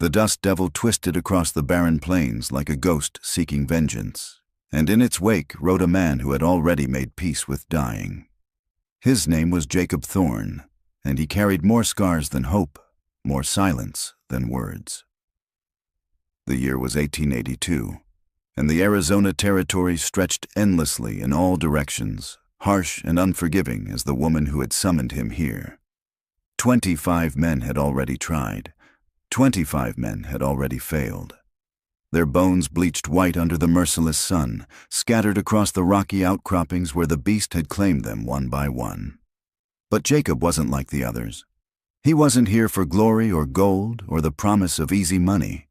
The dust devil twisted across the barren plains like a ghost seeking vengeance, and in its wake rode a man who had already made peace with dying. His name was Jacob Thorne, and he carried more scars than hope, more silence than words. The year was 1882, and the Arizona Territory stretched endlessly in all directions, harsh and unforgiving as the woman who had summoned him here. 25 men had already tried. 25 men had already failed. Their bones bleached white under the merciless sun, scattered across the rocky outcroppings where the beast had claimed them one by one. But Jacob wasn't like the others. He wasn't here for glory or gold or the promise of easy money.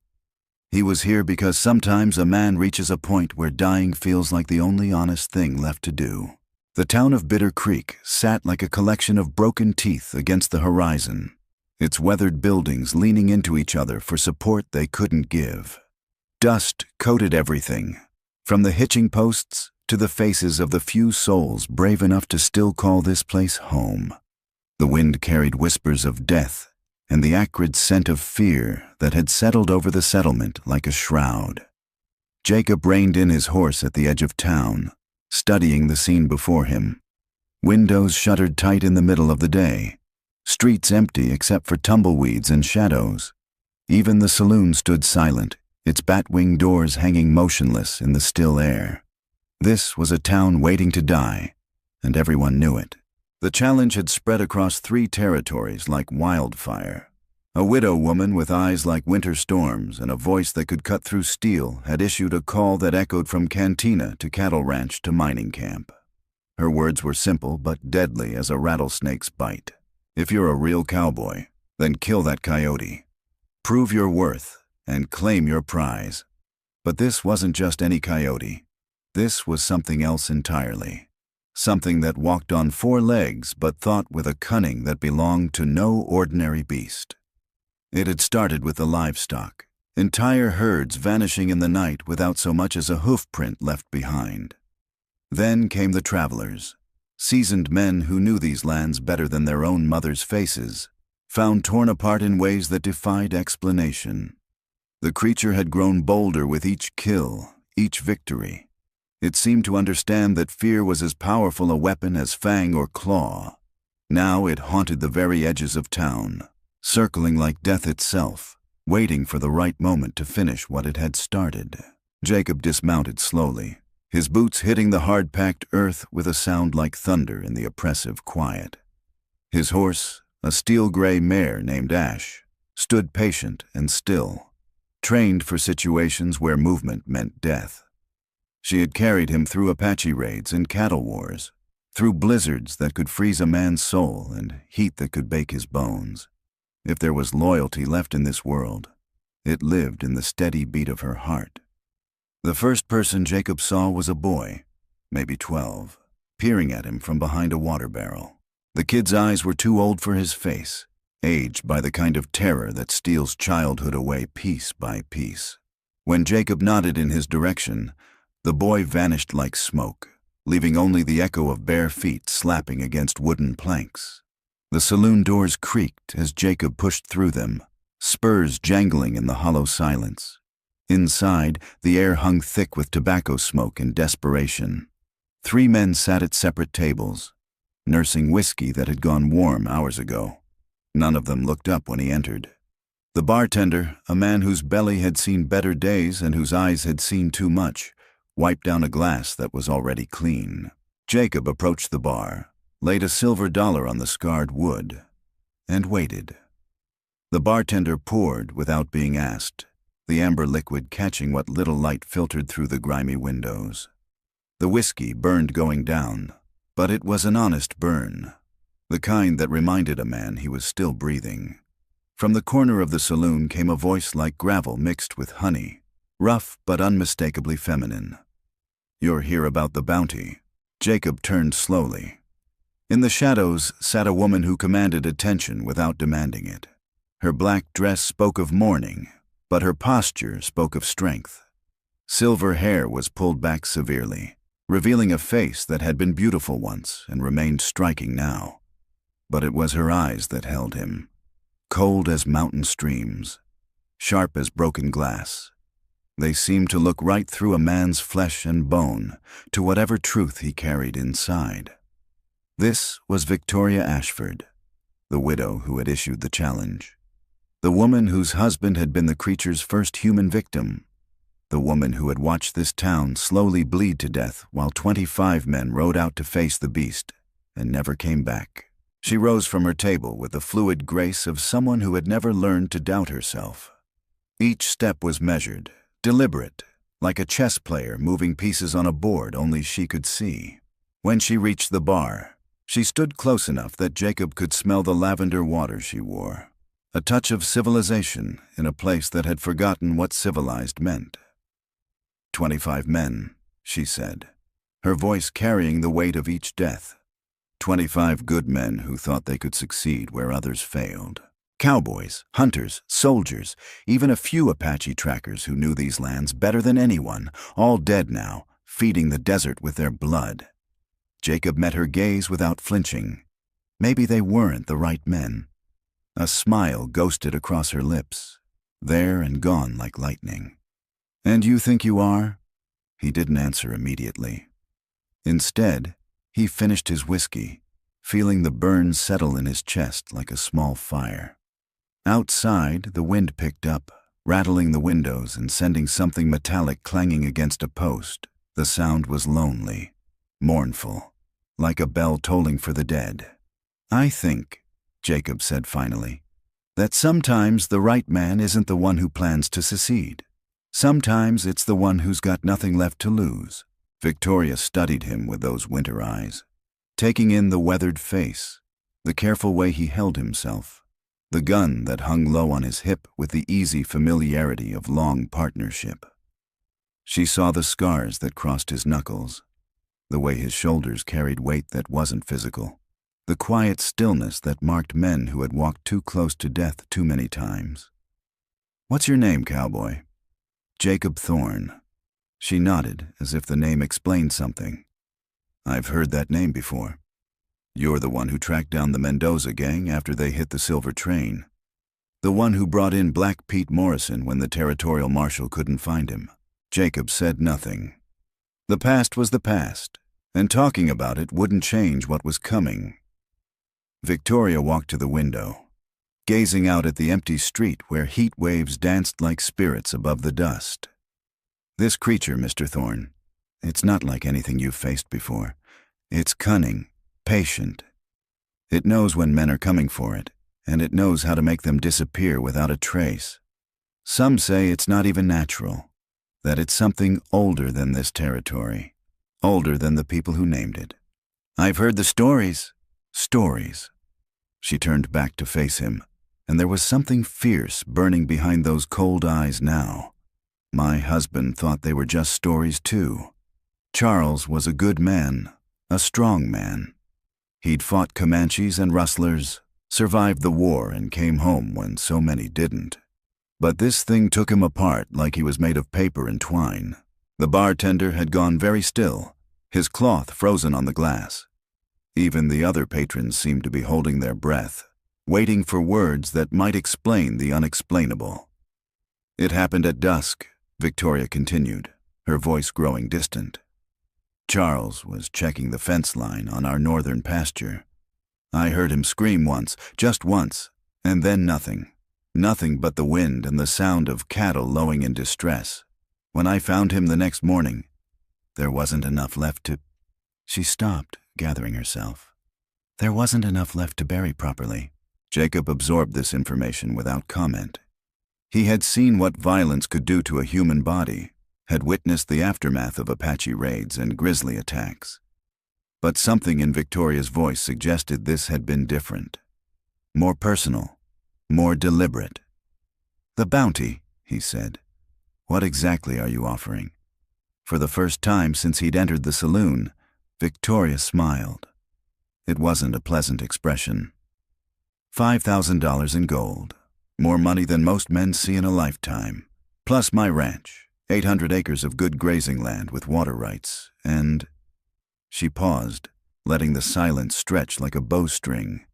He was here because sometimes a man reaches a point where dying feels like the only honest thing left to do. The town of Bitter Creek sat like a collection of broken teeth against the horizon, its weathered buildings leaning into each other for support they couldn't give. Dust coated everything, from the hitching posts to the faces of the few souls brave enough to still call this place home. The wind carried whispers of death and the acrid scent of fear that had settled over the settlement like a shroud. Jacob reined in his horse at the edge of town, studying the scene before him. Windows shuttered tight in the middle of the day, streets empty except for tumbleweeds and shadows. Even the saloon stood silent, its bat-wing doors hanging motionless in the still air. This was a town waiting to die, and everyone knew it. The challenge had spread across 3 territories like wildfire. A widow woman with eyes like winter storms and a voice that could cut through steel had issued a call that echoed from cantina to cattle ranch to mining camp. Her words were simple but deadly as a rattlesnake's bite. If you're a real cowboy, then kill that coyote. Prove your worth and claim your prize. But this wasn't just any coyote. This was something else entirely. Something that walked on 4 legs but thought with a cunning that belonged to no ordinary beast. It had started with the livestock, entire herds vanishing in the night without so much as a hoof print left behind. Then came the travelers, seasoned men who knew these lands better than their own mothers' faces, found torn apart in ways that defied explanation. The creature had grown bolder with each kill, each victory. It seemed to understand that fear was as powerful a weapon as fang or claw. Now it haunted the very edges of town, circling like death itself, waiting for the right moment to finish what it had started. Jacob dismounted slowly, his boots hitting the hard-packed earth with a sound like thunder in the oppressive quiet. His horse, a steel-gray mare named Ash, stood patient and still, trained for situations where movement meant death. She had carried him through Apache raids and cattle wars, through blizzards that could freeze a man's soul and heat that could bake his bones. If there was loyalty left in this world, it lived in the steady beat of her heart. The first person Jacob saw was a boy, maybe 12, peering at him from behind a water barrel. The kid's eyes were too old for his face, aged by the kind of terror that steals childhood away piece by piece. When Jacob nodded in his direction, the boy vanished like smoke, leaving only the echo of bare feet slapping against wooden planks. The saloon doors creaked as Jacob pushed through them, spurs jangling in the hollow silence. Inside, the air hung thick with tobacco smoke and desperation. 3 men sat at separate tables, nursing whiskey that had gone warm hours ago. None of them looked up when he entered. The bartender, a man whose belly had seen better days and whose eyes had seen too much, wiped down a glass that was already clean. Jacob approached the bar, laid a silver dollar on the scarred wood, and waited. The bartender poured without being asked, the amber liquid catching what little light filtered through the grimy windows. The whiskey burned going down, but it was an honest burn, the kind that reminded a man he was still breathing. From the corner of the saloon came a voice like gravel mixed with honey, rough but unmistakably feminine. "You're here about the bounty." Jacob turned slowly. In the shadows sat a woman who commanded attention without demanding it. Her black dress spoke of mourning, but her posture spoke of strength. Silver hair was pulled back severely, revealing a face that had been beautiful once and remained striking now. But it was her eyes that held him, cold as mountain streams. sharp as broken glass. They seemed to look right through a man's flesh and bone to whatever truth he carried inside. This was Victoria Ashford, the widow who had issued the challenge. The woman whose husband had been the creature's first human victim. The woman who had watched this town slowly bleed to death while 25 men rode out to face the beast and never came back. She rose from her table with the fluid grace of someone who had never learned to doubt herself. Each step was measured, deliberate, like a chess player moving pieces on a board only she could see. When she reached the bar, she stood close enough that Jacob could smell the lavender water she wore. A touch of civilization in a place that had forgotten what civilized meant. 25 men, she said, her voice carrying the weight of each death. 25 good men who thought they could succeed where others failed. Cowboys, hunters, soldiers, even a few Apache trackers who knew these lands better than anyone, all dead now, feeding the desert with their blood. Jacob met her gaze without flinching. Maybe they weren't the right men. A smile ghosted across her lips, there and gone like lightning. "And you think you are?" He didn't answer immediately. Instead, he finished his whiskey, feeling the burn settle in his chest like a small fire. Outside, the wind picked up, rattling the windows and sending something metallic clanging against a post. The sound was lonely, mournful, like a bell tolling for the dead. "I think," Jacob said finally, "that sometimes the right man isn't the one who plans to secede. Sometimes it's the one who's got nothing left to lose." Victoria studied him with those winter eyes, taking in the weathered face, the careful way he held himself, the gun that hung low on his hip with the easy familiarity of long partnership. She saw the scars that crossed his knuckles, the way his shoulders carried weight that wasn't physical, the quiet stillness that marked men who had walked too close to death too many times. "What's your name, cowboy?" "Jacob Thorne." She nodded as if the name explained something. "I've heard that name before. You're the one who tracked down the Mendoza gang after they hit the silver train. The one who brought in Black Pete Morrison when the territorial marshal couldn't find him." Jacob said nothing. The past was the past, and talking about it wouldn't change what was coming. Victoria walked to the window, gazing out at the empty street where heat waves danced like spirits above the dust. "This creature, Mr. Thorne, it's not like anything you've faced before. It's cunning, patient. It knows when men are coming for it, and it knows how to make them disappear without a trace. Some say it's not even natural, that it's something older than this territory, older than the people who named it. I've heard the stories." "Stories." She turned back to face him, and there was something fierce burning behind those cold eyes now. "My husband thought they were just stories too. Charles was a good man, a strong man. He'd fought Comanches and rustlers, survived the war and came home when so many didn't. But this thing took him apart like he was made of paper and twine." The bartender had gone very still, his cloth frozen on the glass. Even the other patrons seemed to be holding their breath, waiting for words that might explain the unexplainable. "It happened at dusk," Victoria continued, her voice growing distant. "Charles was checking the fence line on our northern pasture. I heard him scream once, just once, and then nothing. Nothing but the wind and the sound of cattle lowing in distress. When I found him the next morning, there wasn't enough left to—" She stopped, gathering herself. "There wasn't enough left to bury properly." Jacob absorbed this information without comment. He had seen what violence could do to a human body, had witnessed the aftermath of Apache raids and grizzly attacks. But something in Victoria's voice suggested this had been different. More personal, more deliberate. "The bounty," he said. "What exactly are you offering?" For the first time since he'd entered the saloon, Victoria smiled. It wasn't a pleasant expression. $5,000 in gold, more money than most men see in a lifetime, plus my ranch, 800 acres of good grazing land with water rights, and—" She paused, letting the silence stretch like a bowstring.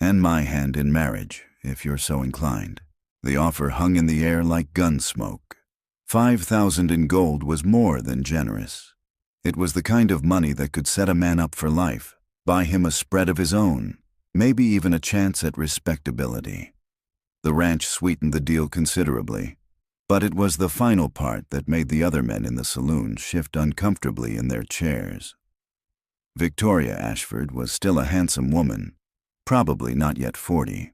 "And my hand in marriage, if you're so inclined." The offer hung in the air like gun smoke. 5,000 in gold was more than generous. It was the kind of money that could set a man up for life, buy him a spread of his own, maybe even a chance at respectability. The ranch sweetened the deal considerably, but it was the final part that made the other men in the saloon shift uncomfortably in their chairs. Victoria Ashford was still a handsome woman, probably not yet 40.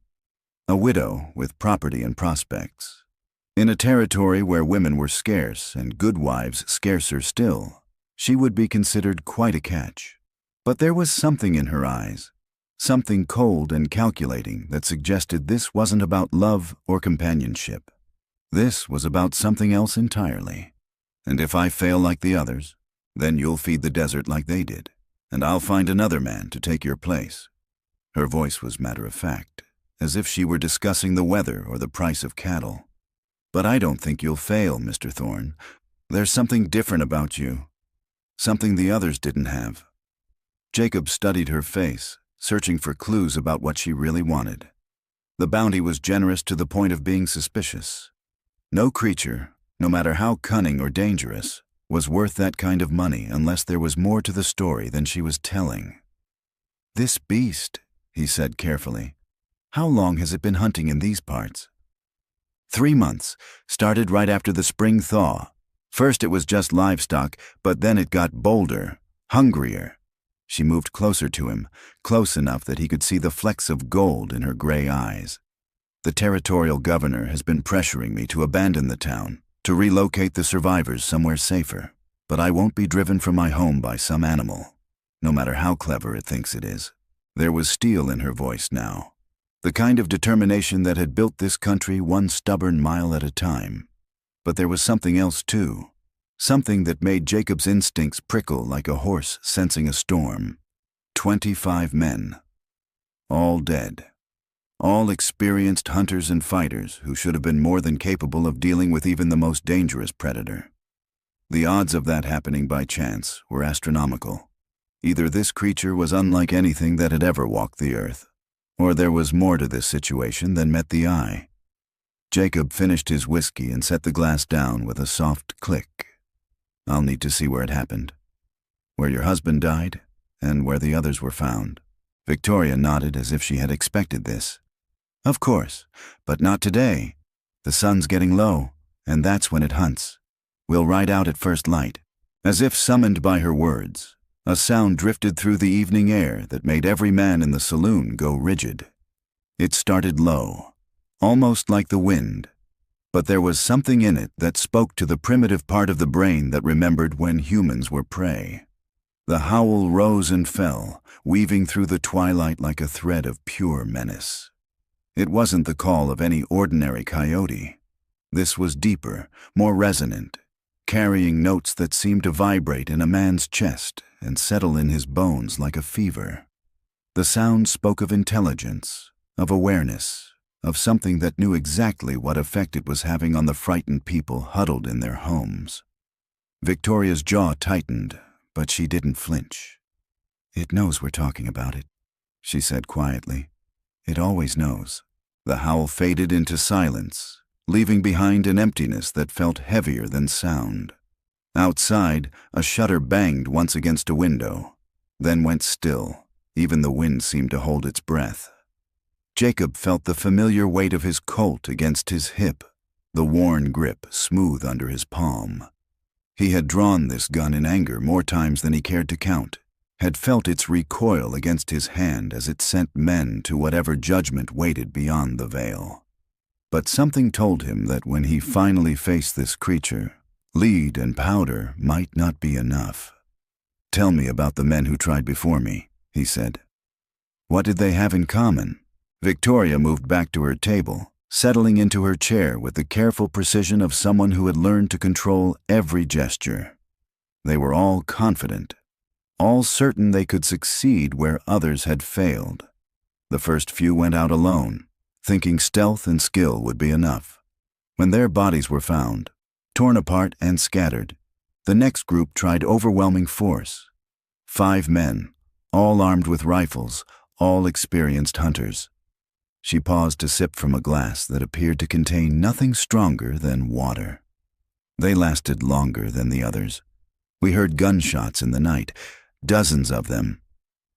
A widow with property and prospects. In a territory where women were scarce and good wives scarcer still, she would be considered quite a catch. But there was something in her eyes, something cold and calculating that suggested this wasn't about love or companionship. This was about something else entirely. And if I fail like the others, then you'll feed the desert like they did, and I'll find another man to take your place. Her voice was matter-of-fact, as if she were discussing the weather or the price of cattle. But I don't think you'll fail, Mr. Thorne. There's something different about you. Something the others didn't have. Jacob studied her face, searching for clues about what she really wanted. The bounty was generous to the point of being suspicious. No creature, no matter how cunning or dangerous, was worth that kind of money unless there was more to the story than she was telling. "This beast," he said carefully. "How long has it been hunting in these parts?" 3 months, started right after the spring thaw. First it was just livestock, but then it got bolder, hungrier. She moved closer to him, close enough that he could see the flecks of gold in her gray eyes. "The territorial governor has been pressuring me to abandon the town, to relocate the survivors somewhere safer. But I won't be driven from my home by some animal, no matter how clever it thinks it is." There was steel in her voice now, the kind of determination that had built this country one stubborn mile at a time. But there was something else too. Something that made Jacob's instincts prickle like a horse sensing a storm. 25 men. All dead. All experienced hunters and fighters who should have been more than capable of dealing with even the most dangerous predator. The odds of that happening by chance were astronomical. Either this creature was unlike anything that had ever walked the earth, or there was more to this situation than met the eye. Jacob finished his whiskey and set the glass down with a soft click. "I'll need to see where it happened. Where your husband died, and where the others were found." Victoria nodded as if she had expected this. "Of course, but not today. The sun's getting low, and that's when it hunts. We'll ride out at first light." As if summoned by her words, a sound drifted through the evening air that made every man in the saloon go rigid. It started low, almost like the wind, but there was something in it that spoke to the primitive part of the brain that remembered when humans were prey. The howl rose and fell, weaving through the twilight like a thread of pure menace. It wasn't the call of any ordinary coyote. This was deeper, more resonant, carrying notes that seemed to vibrate in a man's chest and settle in his bones like a fever. The sound spoke of intelligence, of awareness, of something that knew exactly what effect it was having on the frightened people huddled in their homes. Victoria's jaw tightened, but she didn't flinch. "It knows we're talking about it," she said quietly. "It always knows." The howl faded into silence, leaving behind an emptiness that felt heavier than sound. Outside, a shutter banged once against a window, then went still. Even the wind seemed to hold its breath. Jacob felt the familiar weight of his Colt against his hip, the worn grip smooth under his palm. He had drawn this gun in anger more times than he cared to count, had felt its recoil against his hand as it sent men to whatever judgment waited beyond the veil. But something told him that when he finally faced this creature, lead and powder might not be enough. "Tell me about the men who tried before me," he said. "What did they have in common?" Victoria moved back to her table, settling into her chair with the careful precision of someone who had learned to control every gesture. They were all confident, all certain they could succeed where others had failed. The first few went out alone, thinking stealth and skill would be enough. When their bodies were found, torn apart and scattered, the next group tried overwhelming force. 5 men, all armed with rifles, all experienced hunters. She paused to sip from a glass that appeared to contain nothing stronger than water. They lasted longer than the others. We heard gunshots in the night, dozens of them.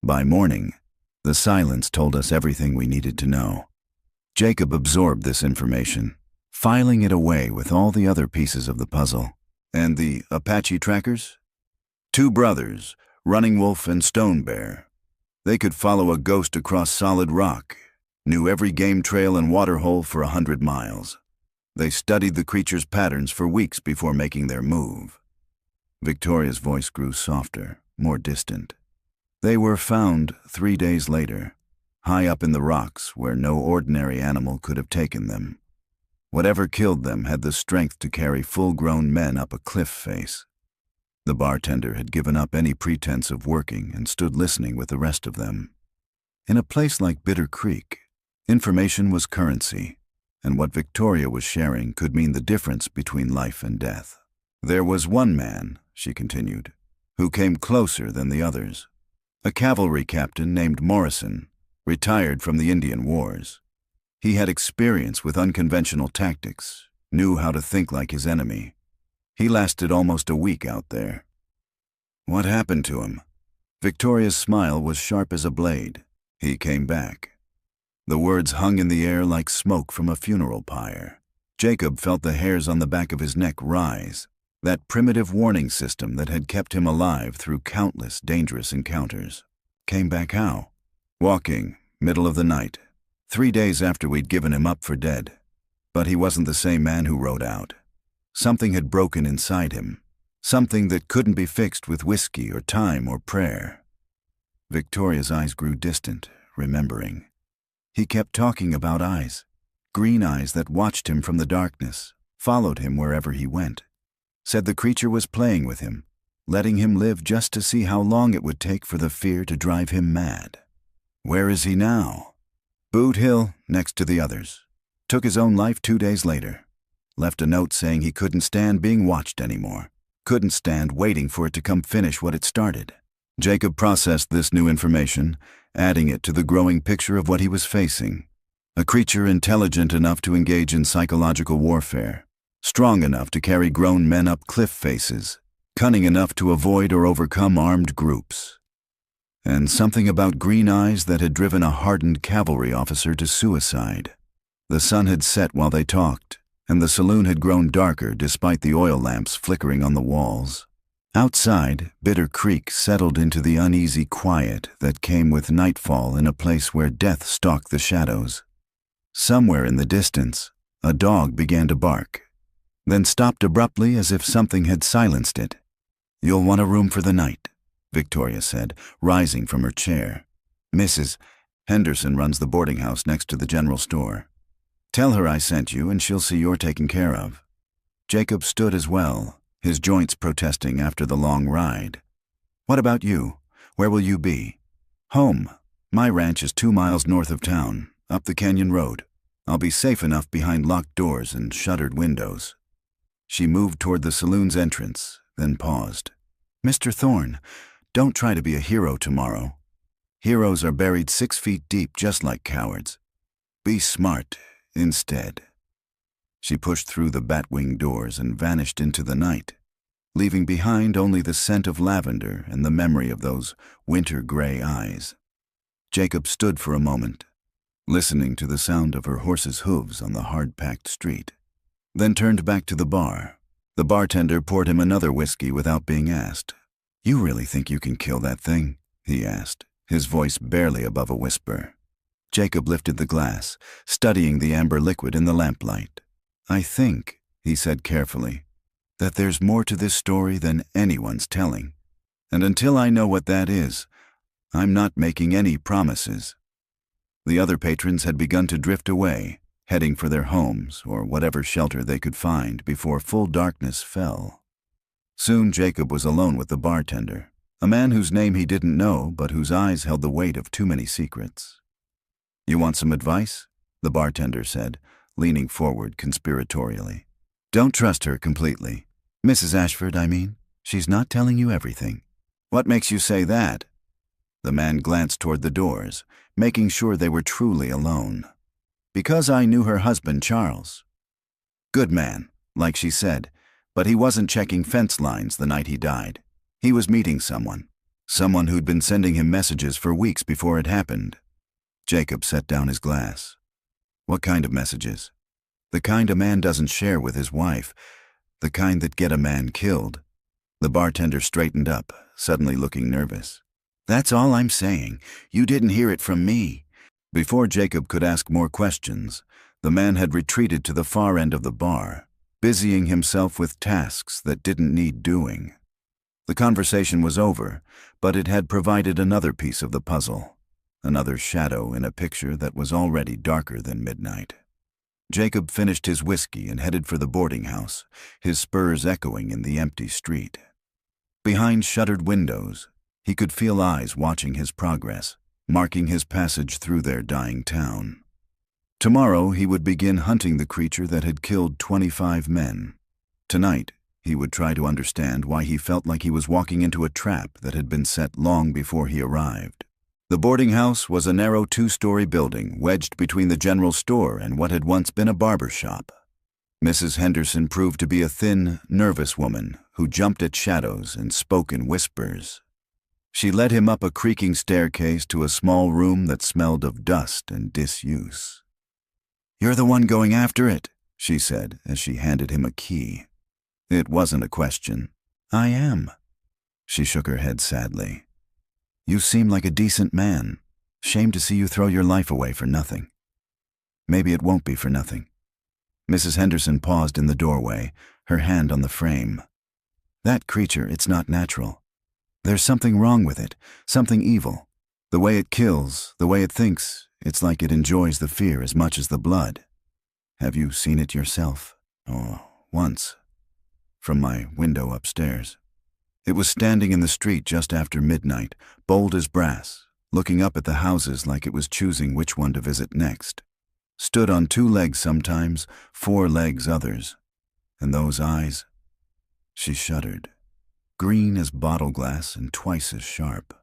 By morning, the silence told us everything we needed to know. Jacob absorbed this information, filing it away with all the other pieces of the puzzle. And the Apache trackers? 2 brothers, Running Wolf and Stone Bear. They could follow a ghost across solid rock, knew every game trail and water hole for 100 miles. They studied the creature's patterns for weeks before making their move. Victoria's voice grew softer, more distant. They were found 3 days later, high up in the rocks where no ordinary animal could have taken them. Whatever killed them had the strength to carry full-grown men up a cliff face. The bartender had given up any pretense of working and stood listening with the rest of them. In a place like Bitter Creek, information was currency, and what Victoria was sharing could mean the difference between life and death. There was one man, she continued, who came closer than the others. A cavalry captain named Morrison, retired from the Indian Wars. He had experience with unconventional tactics, knew how to think like his enemy. He lasted almost a week out there. What happened to him? Victoria's smile was sharp as a blade. He came back. The words hung in the air like smoke from a funeral pyre. Jacob felt the hairs on the back of his neck rise, that primitive warning system that had kept him alive through countless dangerous encounters. Came back how? Walking, middle of the night, 3 days after we'd given him up for dead. But he wasn't the same man who rode out. Something had broken inside him, something that couldn't be fixed with whiskey or time or prayer. Victoria's eyes grew distant, remembering. He kept talking about eyes, green eyes that watched him from the darkness, followed him wherever he went. Said the creature was playing with him, letting him live just to see how long it would take for the fear to drive him mad. Where is he now? Boot Hill, next to the others. Took his own life 2 days later. Left a note saying he couldn't stand being watched anymore. Couldn't stand waiting for it to come finish what it started. Jacob processed this new information, adding it to the growing picture of what he was facing. A creature intelligent enough to engage in psychological warfare, strong enough to carry grown men up cliff faces, cunning enough to avoid or overcome armed groups. And something about green eyes that had driven a hardened cavalry officer to suicide. The sun had set while they talked, and the saloon had grown darker despite the oil lamps flickering on the walls. Outside, Bitter Creek settled into the uneasy quiet that came with nightfall in a place where death stalked the shadows. Somewhere in the distance, a dog began to bark, then stopped abruptly as if something had silenced it. "You'll want a room for the night," Victoria said, rising from her chair. "Mrs. Henderson runs the boarding house next to the general store. Tell her I sent you and she'll see you're taken care of." Jacob stood as well, his joints protesting after the long ride. "What about you? Where will you be?" "Home. My ranch is 2 miles north of town, up the canyon road. I'll be safe enough behind locked doors and shuttered windows." She moved toward the saloon's entrance, then paused. "Mr. Thorne, don't try to be a hero tomorrow. Heroes are buried 6 feet deep just like cowards. Be smart instead." She pushed through the bat-wing doors and vanished into the night, leaving behind only the scent of lavender and the memory of those winter-gray eyes. Jacob stood for a moment, listening to the sound of her horse's hooves on the hard-packed street, then turned back to the bar. The bartender poured him another whiskey without being asked. "You really think you can kill that thing?" he asked, his voice barely above a whisper. Jacob lifted the glass, studying the amber liquid in the lamplight. "I think," he said carefully, "that there's more to this story than anyone's telling. And until I know what that is, I'm not making any promises." The other patrons had begun to drift away, heading for their homes or whatever shelter they could find before full darkness fell. Soon Jacob was alone with the bartender, a man whose name he didn't know but whose eyes held the weight of too many secrets. "You want some advice?" the bartender said, leaning forward conspiratorially. "Don't trust her completely. Mrs. Ashford, I mean. She's not telling you everything." "What makes you say that?" The man glanced toward the doors, making sure they were truly alone. Because I knew her husband, Charles. Good man, like she said, but he wasn't checking fence lines the night he died. He was meeting someone. Someone who'd been sending him messages for weeks before it happened. Jacob set down his glass. What kind of messages? The kind a man doesn't share with his wife. The kind that get a man killed. The bartender straightened up, suddenly looking nervous. That's all I'm saying. You didn't hear it from me. Before Jacob could ask more questions, the man had retreated to the far end of the bar, busying himself with tasks that didn't need doing. The conversation was over, but it had provided another piece of the puzzle, another shadow in a picture that was already darker than midnight. Jacob finished his whiskey and headed for the boarding house, his spurs echoing in the empty street. Behind shuttered windows, he could feel eyes watching his progress, marking his passage through their dying town. Tomorrow he would begin hunting the creature that had killed 25 men. Tonight, he would try to understand why he felt like he was walking into a trap that had been set long before he arrived. The boarding house was a narrow 2-story building wedged between the general store and what had once been a barber shop. Mrs. Henderson proved to be a thin, nervous woman who jumped at shadows and spoke in whispers. She led him up a creaking staircase to a small room that smelled of dust and disuse. "You're the one going after it," she said as she handed him a key. It wasn't a question. "I am." She shook her head sadly. "You seem like a decent man. Shame to see you throw your life away for nothing." "Maybe it won't be for nothing." Mrs. Henderson paused in the doorway, her hand on the frame. "That creature, it's not natural. There's something wrong with it, something evil. The way it kills, the way it thinks, it's like it enjoys the fear as much as the blood. Have you seen it yourself?" "Oh, once. From my window upstairs." It was standing in the street just after midnight, bold as brass, looking up at the houses like it was choosing which one to visit next. Stood on 2 legs sometimes, 4 legs others. And those eyes? She shuddered. Green as bottle glass and twice as sharp.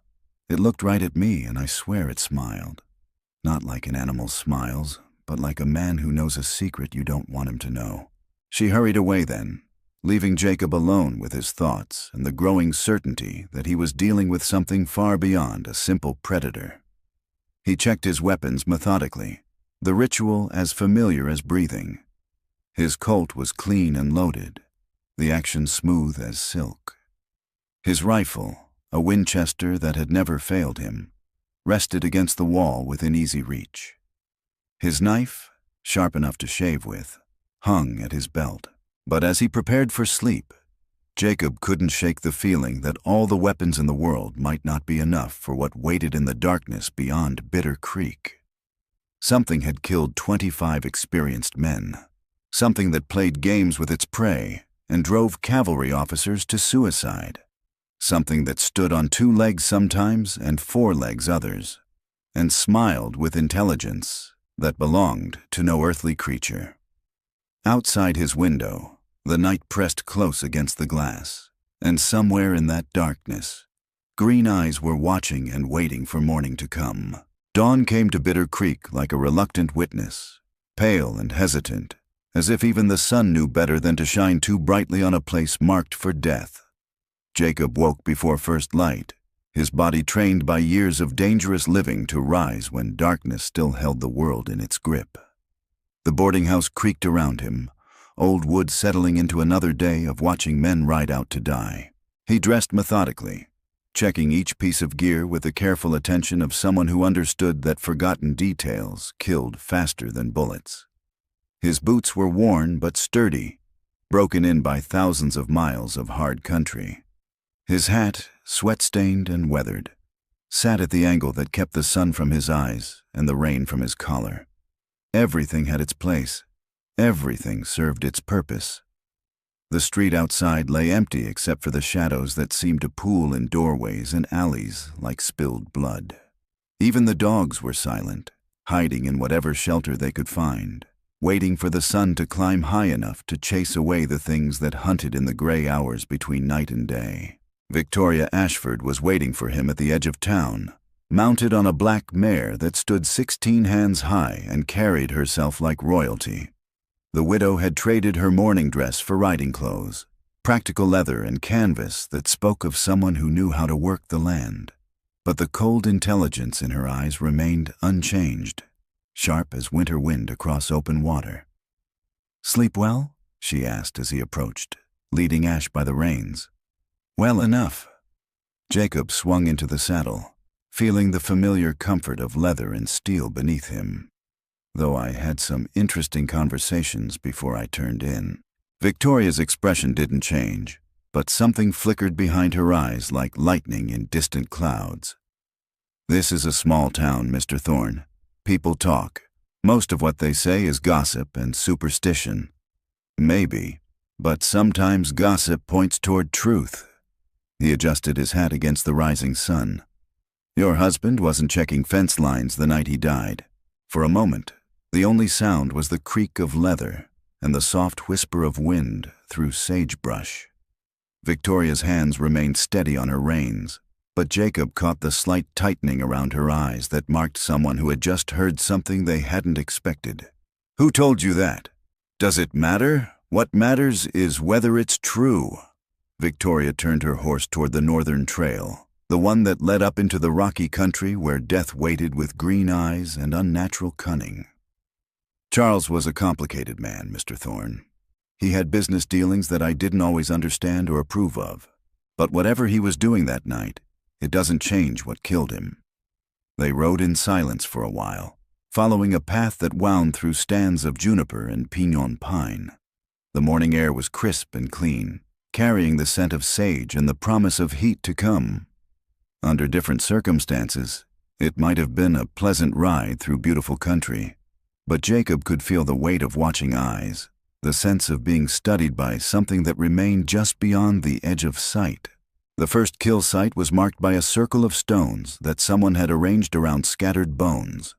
It looked right at me, and I swear it smiled. Not like an animal smiles, but like a man who knows a secret you don't want him to know. She hurried away then, leaving Jacob alone with his thoughts and the growing certainty that he was dealing with something far beyond a simple predator. He checked his weapons methodically, the ritual as familiar as breathing. His Colt was clean and loaded, the action smooth as silk. His rifle, a Winchester that had never failed him, rested against the wall within easy reach. His knife, sharp enough to shave with, hung at his belt. But as he prepared for sleep, Jacob couldn't shake the feeling that all the weapons in the world might not be enough for what waited in the darkness beyond Bitter Creek. Something had killed 25 experienced men. Something that played games with its prey and drove cavalry officers to suicide. Something that stood on 2 legs sometimes and 4 legs others, and smiled with intelligence that belonged to no earthly creature. Outside his window, the night pressed close against the glass, and somewhere in that darkness, green eyes were watching and waiting for morning to come. Dawn came to Bitter Creek like a reluctant witness, pale and hesitant, as if even the sun knew better than to shine too brightly on a place marked for death. Jacob woke before first light, his body trained by years of dangerous living to rise when darkness still held the world in its grip. The boarding house creaked around him, old wood settling into another day of watching men ride out to die. He dressed methodically, checking each piece of gear with the careful attention of someone who understood that forgotten details killed faster than bullets. His boots were worn but sturdy, broken in by thousands of miles of hard country. His hat, sweat-stained and weathered, sat at the angle that kept the sun from his eyes and the rain from his collar. Everything had its place. Everything served its purpose. The street outside lay empty except for the shadows that seemed to pool in doorways and alleys like spilled blood. Even the dogs were silent, hiding in whatever shelter they could find, waiting for the sun to climb high enough to chase away the things that hunted in the gray hours between night and day. Victoria Ashford was waiting for him at the edge of town, mounted on a black mare that stood 16 hands high and carried herself like royalty. The widow had traded her mourning dress for riding clothes, practical leather and canvas that spoke of someone who knew how to work the land. But the cold intelligence in her eyes remained unchanged, sharp as winter wind across open water. "Sleep well?" she asked as he approached, leading Ash by the reins. "Well enough." Jacob swung into the saddle, feeling the familiar comfort of leather and steel beneath him. "Though I had some interesting conversations before I turned in." Victoria's expression didn't change, but something flickered behind her eyes like lightning in distant clouds. "This is a small town, Mr. Thorne. People talk. Most of what they say is gossip and superstition. Maybe, but sometimes gossip points toward truth." He adjusted his hat against the rising sun. "Your husband wasn't checking fence lines the night he died." For a moment, the only sound was the creak of leather and the soft whisper of wind through sagebrush. Victoria's hands remained steady on her reins, but Jacob caught the slight tightening around her eyes that marked someone who had just heard something they hadn't expected. "Who told you that? Does it matter? What matters is whether it's true." Victoria turned her horse toward the northern trail, the one that led up into the rocky country where death waited with green eyes and unnatural cunning. "Charles was a complicated man, Mr. Thorne. He had business dealings that I didn't always understand or approve of. But whatever he was doing that night, it doesn't change what killed him." They rode in silence for a while, following a path that wound through stands of juniper and pinon pine. The morning air was crisp and clean, carrying the scent of sage and the promise of heat to come. Under different circumstances, it might have been a pleasant ride through beautiful country, but Jacob could feel the weight of watching eyes, the sense of being studied by something that remained just beyond the edge of sight. The first kill site was marked by a circle of stones that someone had arranged around scattered bones.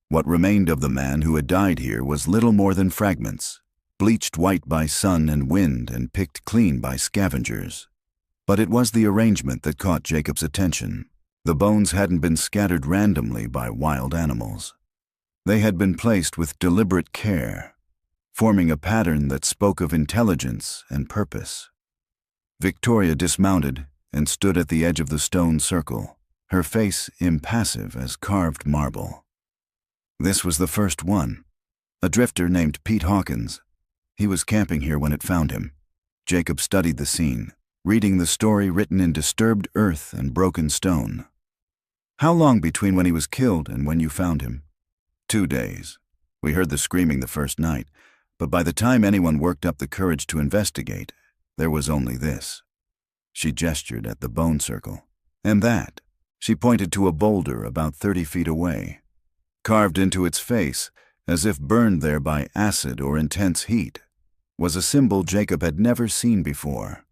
What remained of the man who had died here was little more than fragments, bleached white by sun and wind and picked clean by scavengers. But it was the arrangement that caught Jacob's attention. The bones hadn't been scattered randomly by wild animals. They had been placed with deliberate care, forming a pattern that spoke of intelligence and purpose. Victoria dismounted and stood at the edge of the stone circle, her face impassive as carved marble. This was the first one, a drifter named Pete Hawkins. He was camping here when it found him. Jacob studied the scene, reading the story written in disturbed earth and broken stone. "How long between when he was killed and when you found him?" 2 days. We heard the screaming the first night, but by the time anyone worked up the courage to investigate, there was only this." She gestured at the bone circle. "And that," she pointed to a boulder about 30 feet away. Carved into its face, as if burned there by acid or intense heat, was a symbol Jacob had never seen before.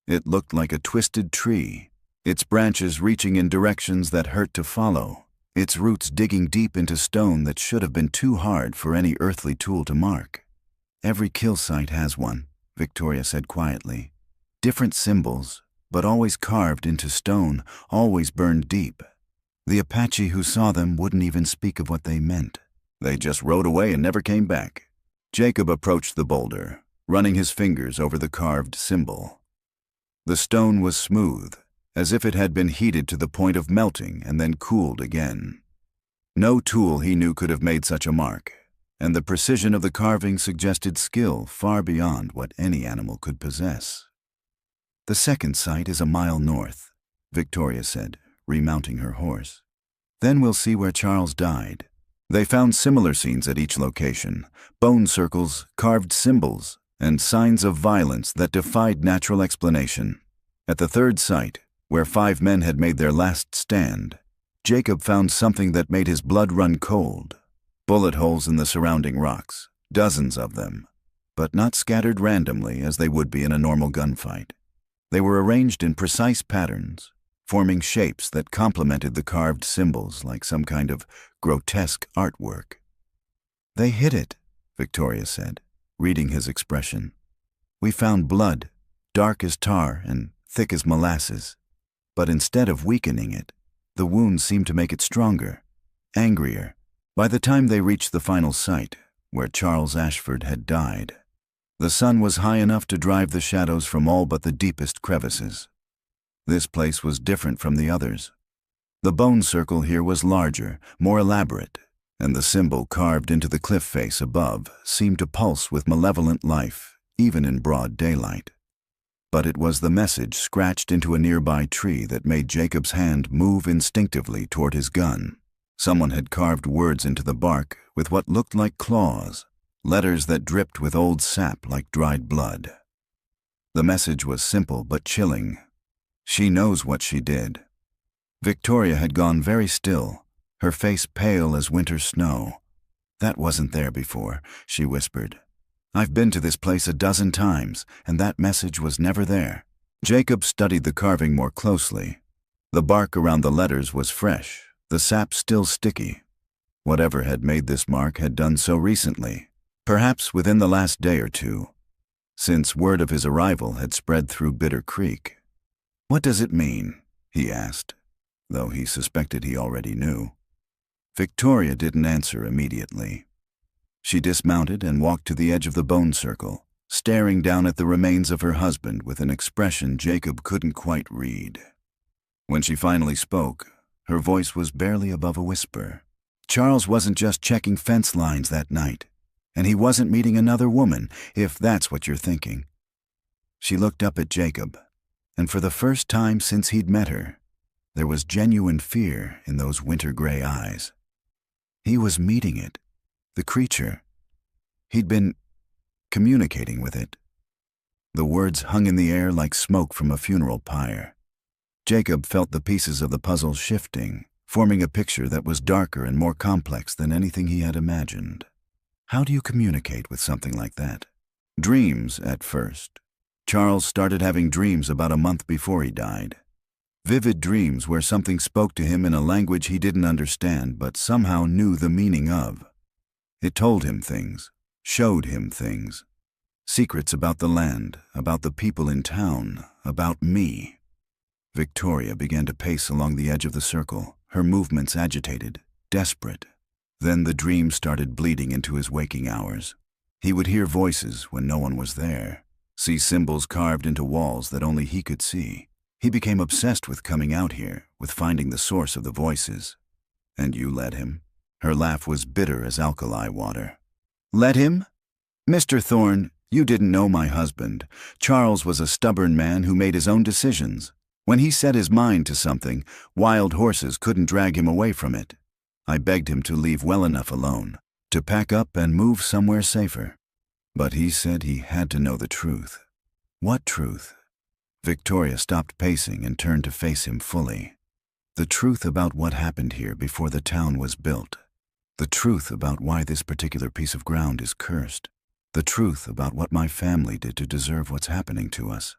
It looked like a twisted tree, its branches reaching in directions that hurt to follow, its roots digging deep into stone that should have been too hard for any earthly tool to mark. "Every kill site has one," Victoria said quietly. "Different symbols, but always carved into stone, always burned deep. The Apache who saw them wouldn't even speak of what they meant. They just rode away and never came back." Jacob approached the boulder, running his fingers over the carved symbol. The stone was smooth, as if it had been heated to the point of melting and then cooled again. No tool he knew could have made such a mark, and the precision of the carving suggested skill far beyond what any animal could possess. "The second site is a mile north," Victoria said, remounting her horse. "Then we'll see where Charles died." They found similar scenes at each location, bone circles, carved symbols, and signs of violence that defied natural explanation. At the third site, where 5 men had made their last stand, Jacob found something that made his blood run cold. Bullet holes in the surrounding rocks, dozens of them, but not scattered randomly as they would be in a normal gunfight. They were arranged in precise patterns, forming shapes that complemented the carved symbols like some kind of grotesque artwork. "They hid it," Victoria said, reading his expression. "We found blood, dark as tar and thick as molasses, but instead of weakening it, The wound seemed to make it stronger, angrier. By the time they reached the final site, where Charles Ashford had died, the sun was high enough to drive the shadows from all but the deepest crevices. This place was different from the others. The bone circle here was larger, more elaborate, and the symbol carved into the cliff face above seemed to pulse with malevolent life, even in broad daylight. But it was the message scratched into a nearby tree that made Jacob's hand move instinctively toward his gun. Someone had carved words into the bark with what looked like claws, letters that dripped with old sap like dried blood. The message was simple but chilling. She knows what she did. Victoria had gone very still, her face pale as winter snow. That wasn't there before, she whispered. I've been to this place a dozen times, and that message was never there. Jacob studied the carving more closely. The bark around the letters was fresh, the sap still sticky. Whatever had made this mark had done so recently, perhaps within the last day or two, since word of his arrival had spread through Bitter Creek. What does it mean? He asked, though he suspected he already knew. Victoria didn't answer immediately. She dismounted and walked to the edge of the bone circle, staring down at the remains of her husband with an expression Jacob couldn't quite read. When she finally spoke, her voice was barely above a whisper. Charles wasn't just checking fence lines that night, and he wasn't meeting another woman, if that's what you're thinking. She looked up at Jacob, and for the first time since he'd met her, there was genuine fear in those winter-gray eyes. He was meeting it, the creature. He'd been communicating with it. The words hung in the air like smoke from a funeral pyre. Jacob felt the pieces of the puzzle shifting, forming a picture that was darker and more complex than anything he had imagined. How do you communicate with something like that? Dreams at first. Charles started having dreams about a month before he died. Vivid dreams where something spoke to him in a language he didn't understand but somehow knew the meaning of. It told him things, showed him things. Secrets about the land, about the people in town, about me. Victoria began to pace along the edge of the circle, her movements agitated, desperate. Then the dream started bleeding into his waking hours. He would hear voices when no one was there, see symbols carved into walls that only he could see. He became obsessed with coming out here, with finding the source of the voices. And you let him? Her laugh was bitter as alkali water. Let him? Mr. Thorne, you didn't know my husband. Charles was a stubborn man who made his own decisions. When he set his mind to something, wild horses couldn't drag him away from it. I begged him to leave well enough alone, to pack up and move somewhere safer. But he said he had to know the truth. What truth? Victoria stopped pacing and turned to face him fully. The truth about what happened here before the town was built. The truth about why this particular piece of ground is cursed. The truth about what my family did to deserve what's happening to us.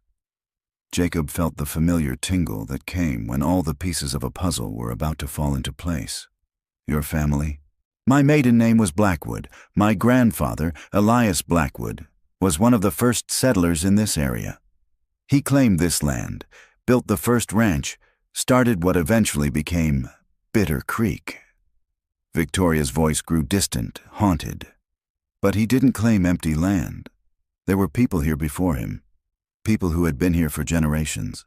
Jacob felt the familiar tingle that came when all the pieces of a puzzle were about to fall into place. Your family? My maiden name was Blackwood. My grandfather, Elias Blackwood, was one of the first settlers in this area. He claimed this land, built the first ranch, started what eventually became Bitter Creek. Victoria's voice grew distant, haunted. But he didn't claim empty land. There were people here before him, people who had been here for generations.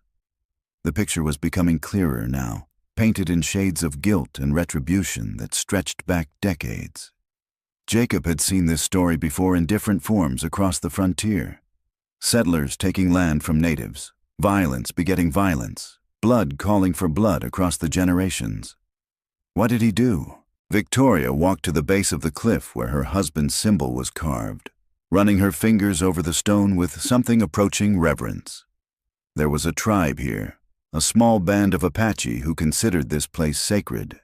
The picture was becoming clearer now, painted in shades of guilt and retribution that stretched back decades. Jacob had seen this story before in different forms across the frontier. Settlers taking land from natives, violence begetting violence, blood calling for blood across the generations. What did he do? Victoria walked to the base of the cliff where her husband's symbol was carved, running her fingers over the stone with something approaching reverence. There was a tribe here, a small band of Apache who considered this place sacred.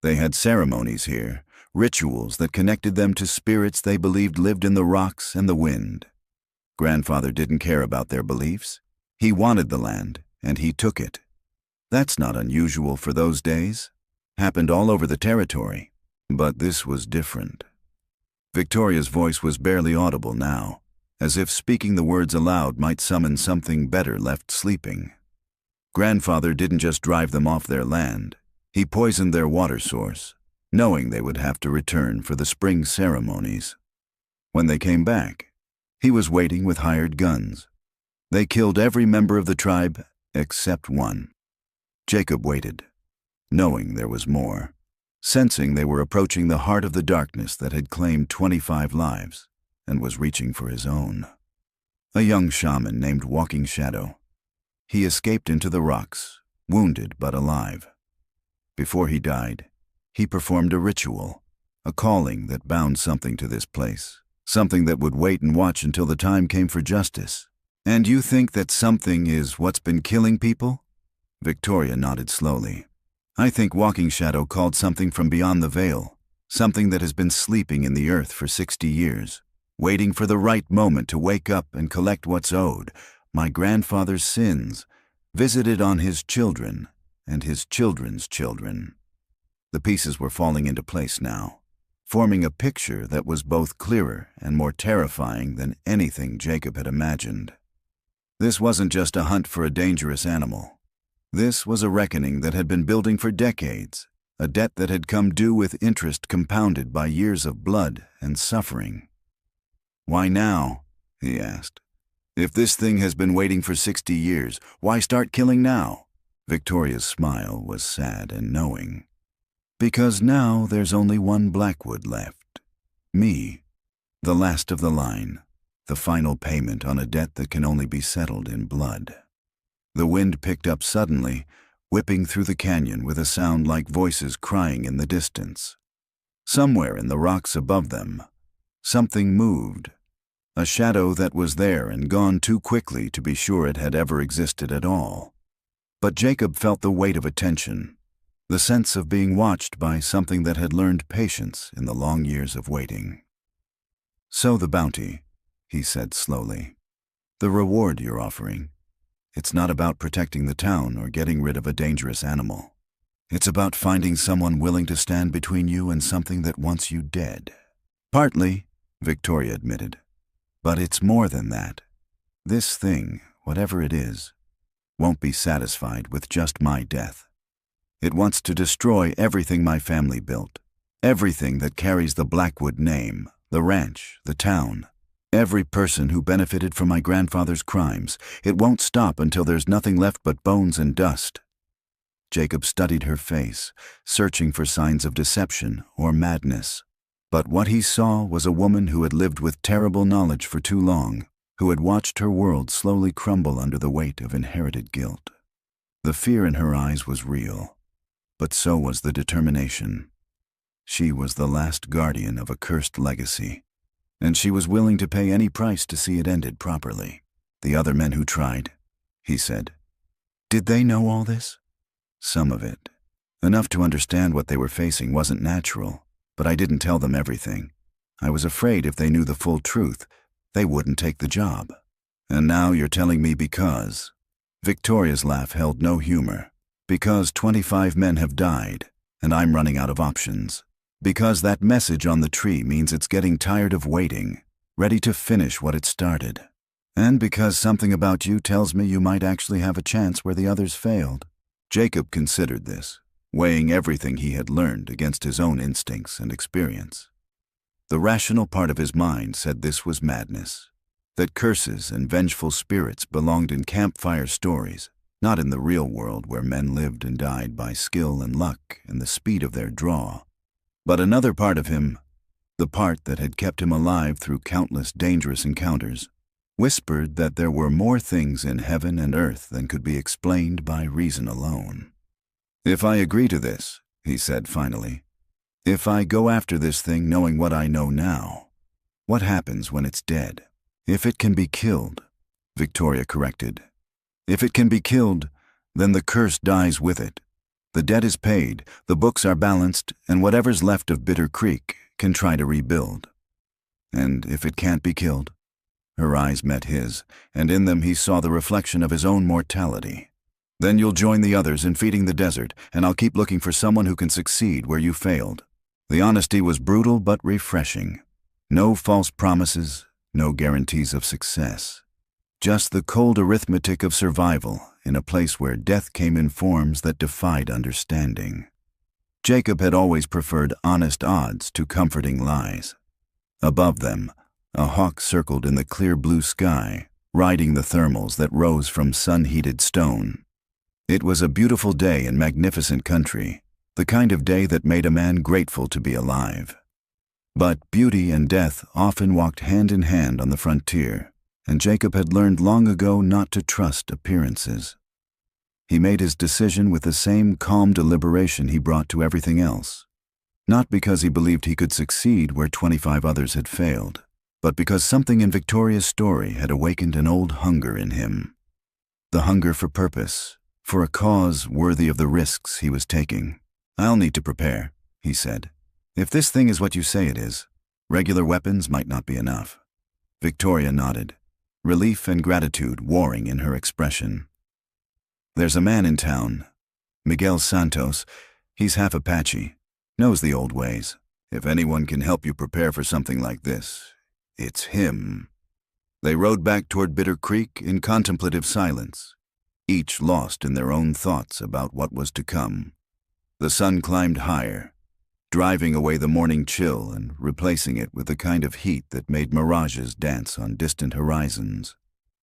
They had ceremonies here, rituals that connected them to spirits they believed lived in the rocks and the wind. Grandfather didn't care about their beliefs. He wanted the land, and he took it. That's not unusual for those days. Happened all over the territory. But this was different. Victoria's voice was barely audible now, as if speaking the words aloud might summon something better left sleeping. Grandfather didn't just drive them off their land. He poisoned their water source, knowing they would have to return for the spring ceremonies. When they came back, he was waiting with hired guns. They killed every member of the tribe except one. Jacob waited, knowing there was more, sensing they were approaching the heart of the darkness that had claimed 25 lives and was reaching for his own. A young shaman named Walking Shadow. He escaped into the rocks, wounded but alive. Before he died, he performed a ritual, a calling that bound something to this place, something that would wait and watch until the time came for justice. And you think that something is what's been killing people? Victoria nodded slowly. I think Walking Shadow called something from beyond the veil, something that has been sleeping in the earth for 60 years, waiting for the right moment to wake up and collect what's owed, my grandfather's sins, visited on his children and his children's children. The pieces were falling into place now, forming a picture that was both clearer and more terrifying than anything Jacob had imagined. This wasn't just a hunt for a dangerous animal. This was a reckoning that had been building for decades, a debt that had come due with interest compounded by years of blood and suffering. Why now? He asked. If this thing has been waiting for 60 years, why start killing now? Victoria's smile was sad and knowing. Because now there's only one Blackwood left. Me. The last of the line. The final payment on a debt that can only be settled in blood. The wind picked up suddenly, whipping through the canyon with a sound like voices crying in the distance. Somewhere in the rocks above them, something moved. A shadow that was there and gone too quickly to be sure it had ever existed at all. But Jacob felt the weight of attention, the sense of being watched by something that had learned patience in the long years of waiting. So the bounty, he said slowly. The reward you're offering. It's not about protecting the town or getting rid of a dangerous animal. It's about finding someone willing to stand between you and something that wants you dead. Partly, Victoria admitted. But it's more than that. This thing, whatever it is, won't be satisfied with just my death. It wants to destroy everything my family built, everything that carries the Blackwood name, the ranch, the town. Every person who benefited from my grandfather's crimes. It won't stop until there's nothing left but bones and dust. Jacob studied her face, searching for signs of deception or madness. But what he saw was a woman who had lived with terrible knowledge for too long, who had watched her world slowly crumble under the weight of inherited guilt. The fear in her eyes was real, but so was the determination. She was the last guardian of a cursed legacy, and she was willing to pay any price to see it ended properly. The other men who tried, he said. Did they know all this? Some of it. Enough to understand what they were facing wasn't natural, but I didn't tell them everything. I was afraid if they knew the full truth, they wouldn't take the job. And now you're telling me because... Victoria's laugh held no humor. Because 25 men have died, and I'm running out of options. Because that message on the tree means it's getting tired of waiting, ready to finish what it started. And because something about you tells me you might actually have a chance where the others failed. Jacob considered this, weighing everything he had learned against his own instincts and experience. The rational part of his mind said this was madness, that curses and vengeful spirits belonged in campfire stories, not in the real world where men lived and died by skill and luck and the speed of their draw. But another part of him, the part that had kept him alive through countless dangerous encounters, whispered that there were more things in heaven and earth than could be explained by reason alone. If I agree to this, he said finally, if I go after this thing knowing what I know now, what happens when it's dead? If it can be killed, Victoria corrected. If it can be killed, then the curse dies with it. The debt is paid, the books are balanced, and whatever's left of Bitter Creek can try to rebuild. And if it can't be killed? Her eyes met his, and in them he saw the reflection of his own mortality. Then you'll join the others in feeding the desert, and I'll keep looking for someone who can succeed where you failed. The honesty was brutal but refreshing. No false promises, no guarantees of success. Just the cold arithmetic of survival in a place where death came in forms that defied understanding. Jacob had always preferred honest odds to comforting lies. Above them, a hawk circled in the clear blue sky, riding the thermals that rose from sun-heated stone. It was a beautiful day in magnificent country, the kind of day that made a man grateful to be alive. But beauty and death often walked hand in hand on the frontier, and Jacob had learned long ago not to trust appearances. He made his decision with the same calm deliberation he brought to everything else, not because he believed he could succeed where 25 others had failed, but because something in Victoria's story had awakened an old hunger in him. The hunger for purpose, for a cause worthy of the risks he was taking. "I'll need to prepare," he said. "If this thing is what you say it is, regular weapons might not be enough." Victoria nodded, relief and gratitude warring in her expression. "There's a man in town, Miguel Santos. He's half Apache, knows the old ways. If anyone can help you prepare for something like this, it's him." They rode back toward Bitter Creek in contemplative silence, each lost in their own thoughts about what was to come. The sun climbed higher, driving away the morning chill and replacing it with the kind of heat that made mirages dance on distant horizons.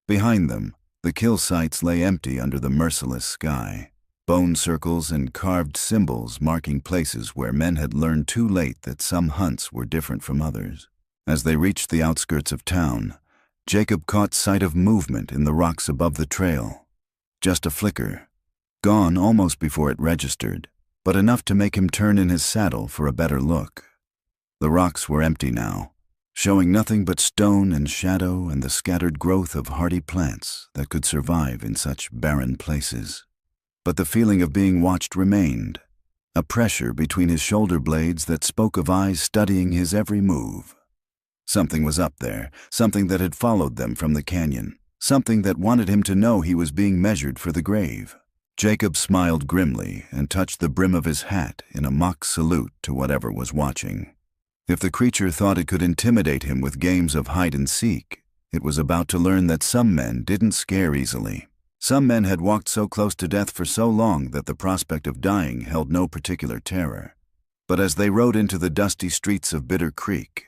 Behind them, the kill sites lay empty under the merciless sky, bone circles and carved symbols marking places where men had learned too late that some hunts were different from others. As they reached the outskirts of town, Jacob caught sight of movement in the rocks above the trail. Just a flicker, gone almost before it registered, but enough to make him turn in his saddle for a better look. The rocks were empty now, showing nothing but stone and shadow and the scattered growth of hardy plants that could survive in such barren places. But the feeling of being watched remained, a pressure between his shoulder blades that spoke of eyes studying his every move. Something was up there, something that had followed them from the canyon, something that wanted him to know he was being measured for the grave. Jacob smiled grimly and touched the brim of his hat in a mock salute to whatever was watching. If the creature thought it could intimidate him with games of hide-and-seek, it was about to learn that some men didn't scare easily. Some men had walked so close to death for so long that the prospect of dying held no particular terror. But as they rode into the dusty streets of Bitter Creek,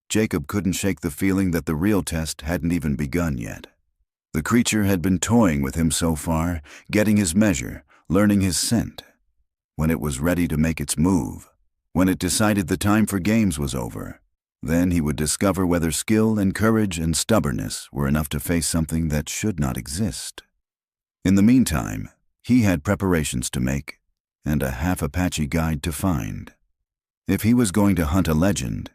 Jacob couldn't shake the feeling that the real test hadn't even begun yet. The creature had been toying with him so far, getting his measure, learning his scent. When it was ready to make its move, when it decided the time for games was over, then he would discover whether skill and courage and stubbornness were enough to face something that should not exist. In the meantime, he had preparations to make and a half-Apache guide to find. If he was going to hunt a legend,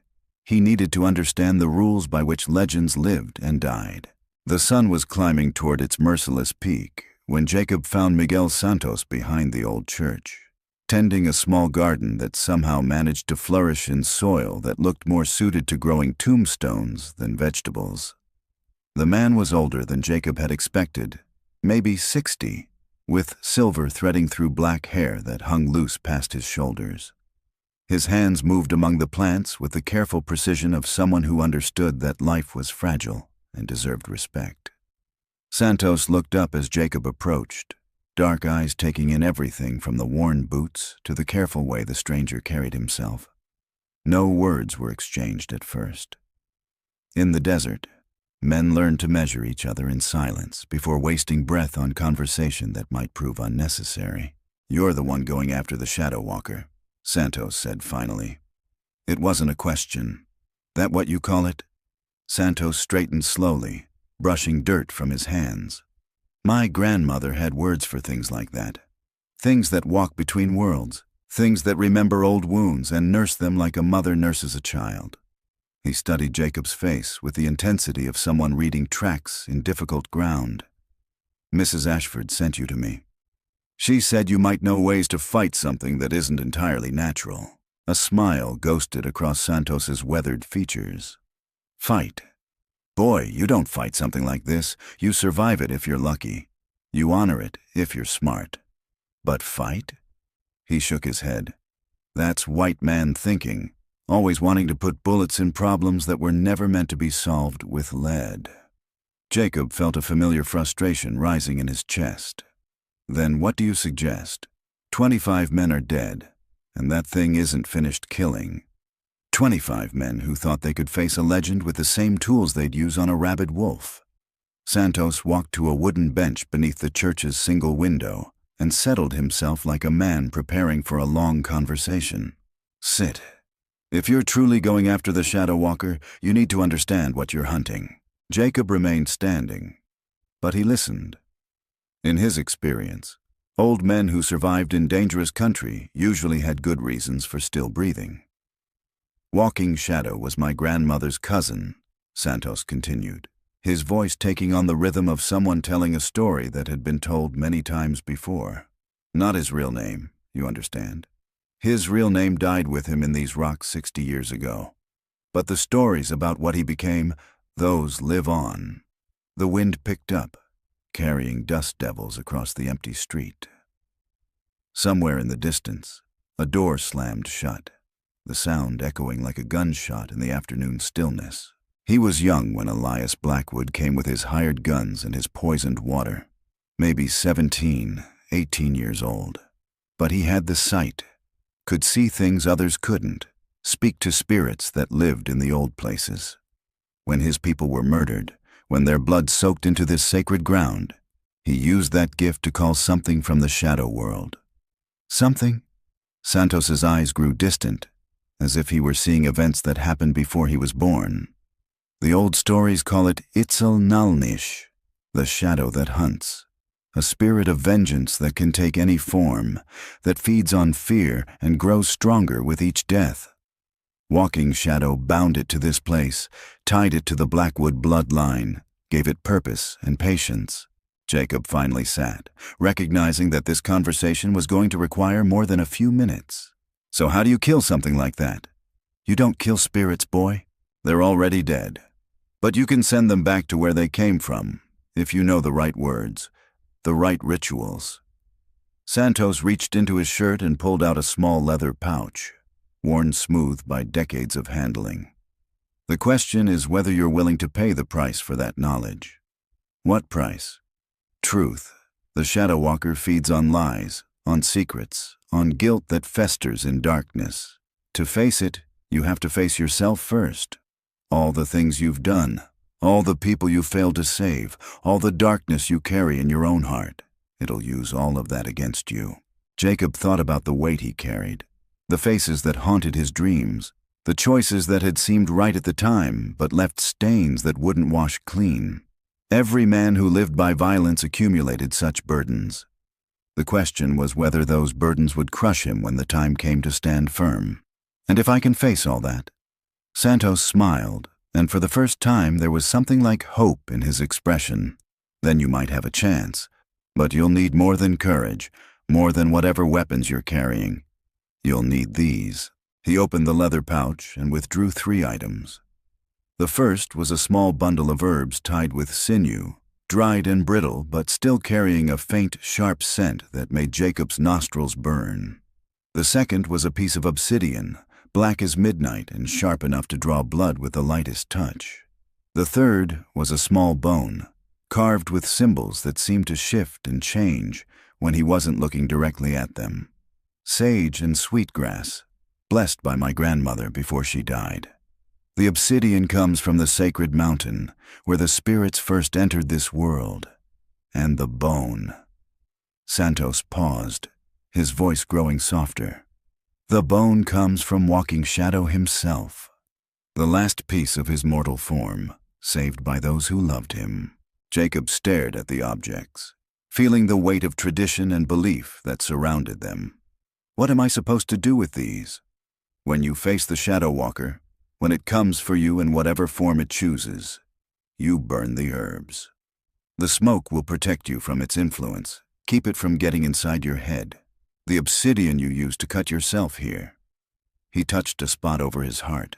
he needed to understand the rules by which legends lived and died. The sun was climbing toward its merciless peak when Jacob found Miguel Santos behind the old church, tending a small garden that somehow managed to flourish in soil that looked more suited to growing tombstones than vegetables. The man was older than Jacob had expected, maybe 60, with silver threading through black hair that hung loose past his shoulders. His hands moved among the plants with the careful precision of someone who understood that life was fragile and deserved respect. Santos looked up as Jacob approached, dark eyes taking in everything from the worn boots to the careful way the stranger carried himself. No words were exchanged at first. In the desert, men learned to measure each other in silence before wasting breath on conversation that might prove unnecessary. "You're the one going after the Shadow Walker," Santos said finally. It wasn't a question. "That what you call it?" Santos straightened slowly, brushing dirt from his hands. "My grandmother had words for things like that. Things that walk between worlds, things that remember old wounds and nurse them like a mother nurses a child." He studied Jacob's face with the intensity of someone reading tracks in difficult ground. "Mrs. Ashford sent you to me. She said you might know ways to fight something that isn't entirely natural." A smile ghosted across Santos's weathered features. "Fight? Boy, you don't fight something like this. You survive it if you're lucky. You honor it if you're smart. But fight?" He shook his head. "That's white man thinking, always wanting to put bullets in problems that were never meant to be solved with lead." Jacob felt a familiar frustration rising in his chest. "Then what do you suggest? 25 men are dead, and that thing isn't finished killing. 25 men who thought they could face a legend with the same tools they'd use on a rabid wolf. Santos walked to a wooden bench beneath the church's single window and settled himself like a man preparing for a long conversation. Sit. If you're truly going after the Shadow Walker, you need to understand what you're hunting. Jacob remained standing, but he listened. In his experience, old men who survived in dangerous country usually had good reasons for still breathing. Walking Shadow was my grandmother's cousin, Santos continued, his voice taking on the rhythm of someone telling a story that had been told many times before. Not his real name, you understand. His real name died with him in these rocks 60 years ago. But the stories about what he became, those live on. The wind picked up, carrying dust devils across the empty street. Somewhere in the distance, a door slammed shut, the sound echoing like a gunshot in the afternoon stillness. He was young when Elias Blackwood came with his hired guns and his poisoned water. Maybe 17, 18 years old. But he had the sight, could see things others couldn't, speak to spirits that lived in the old places. When his people were murdered, when their blood soaked into this sacred ground, he used that gift to call something from the shadow world. Something? Santos's eyes grew distant, as if he were seeing events that happened before he was born. The old stories call it Itzel Nalnish, the shadow that hunts, a spirit of vengeance that can take any form, that feeds on fear and grows stronger with each death. Walking Shadow bound it to this place, tied it to the Blackwood bloodline, gave it purpose and patience. Jacob finally sat, recognizing that this conversation was going to require more than a few minutes. So how do you kill something like that? You don't kill spirits, boy. They're already dead. But you can send them back to where they came from, if you know the right words, the right rituals. Santos reached into his shirt and pulled out a small leather pouch, worn smooth by decades of handling. The question is whether you're willing to pay the price for that knowledge. What price? Truth. The Shadow Walker feeds on lies, on secrets, on guilt that festers in darkness. To face it, you have to face yourself first. All the things you've done, all the people you failed to save, all the darkness you carry in your own heart. It'll use all of that against you. Jacob thought about the weight he carried, the faces that haunted his dreams, the choices that had seemed right at the time but left stains that wouldn't wash clean. Every man who lived by violence accumulated such burdens. The question was whether those burdens would crush him when the time came to stand firm. And if I can face all that? Santos smiled, and for the first time there was something like hope in his expression. Then you might have a chance, but you'll need more than courage, more than whatever weapons you're carrying. You'll need these. He opened the leather pouch and withdrew 3 items. The first was a small bundle of herbs tied with sinew, dried and brittle but still carrying a faint, sharp scent that made Jacob's nostrils burn. The second was a piece of obsidian, black as midnight and sharp enough to draw blood with the lightest touch. The third was a small bone, carved with symbols that seemed to shift and change when he wasn't looking directly at them. Sage and sweetgrass, blessed by my grandmother before she died. The obsidian comes from the sacred mountain, where the spirits first entered this world. And the bone. Santos paused, his voice growing softer. The bone comes from Walking Shadow himself, the last piece of his mortal form, saved by those who loved him. Jacob stared at the objects, feeling the weight of tradition and belief that surrounded them. What am I supposed to do with these? When you face the Shadow Walker, when it comes for you in whatever form it chooses, you burn the herbs. The smoke will protect you from its influence, keep it from getting inside your head. The obsidian you use to cut yourself here. He touched a spot over his heart.